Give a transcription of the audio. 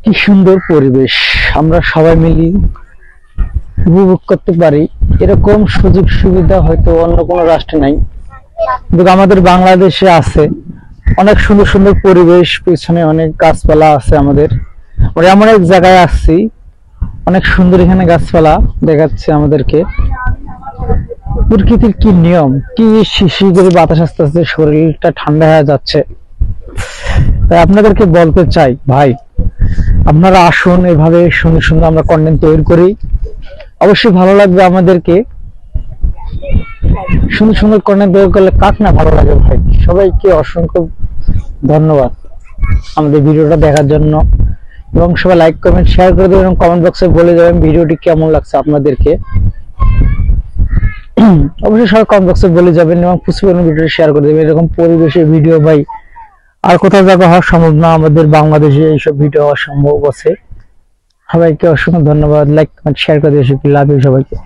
কি সুন্দর পরিবেশ, আমরা সবাই মিলে উপভোগ করতে পারি। এরকম সুযোগ সুবিধা হয়তো অন্য কোনো রাষ্ট্রে নাই, কিন্তু আমাদের বাংলাদেশে আছে। অনেক সুন্দর সুন্দর পরিবেশ, পিছনে অনেক গাছপালা আছে। আমাদের আমরা এমন এক জায়গায় আসছি, অনেক সুন্দর এখানে গাছপালা দেখাচ্ছে আমাদেরকে। প্রকৃতির কি নিয়ম, কি শিশির করে বাতাস আস্তে আস্তে শরীরটা ঠান্ডা হয়ে যাচ্ছে। তাই আপনাদেরকে বলতে চাই ভাই, আপনারা আসুন, এভাবে সুন্দর সুন্দর আমরা কন্টেন্ট তৈরি করি। অবশ্যই ভালো লাগবে আমাদেরকে। সুন্দর সুন্দর কন্টেন্ট তৈরি করলে কাক না ভালো লাগে ভাই। সবাইকে অসংখ্য ধন্যবাদ আমাদের ভিডিওটা দেখার জন্য, এবং সবাই লাইক কমেন্ট শেয়ার করে দেবেন এবং কমেন্ট বক্সে বলে যাবেন ভিডিওটি কেমন লাগছে আপনাদেরকে। অবশ্যই সবাই কমেন্ট বক্সে বলে যাবেন এবং পুষ্পের ভিডিও শেয়ার করে দেবেন। এরকম পরিবেশের ভিডিও ভাই আর কোথাও জায়গা হওয়া সম্ভব না, আমাদের বাংলাদেশে এইসব ভিডিও হওয়া সম্ভব আছে। সবাইকে অসংখ্য ধন্যবাদ, লাইক কমেন্ট শেয়ার করে দিয়ে লাভ ইউ সবাইকে।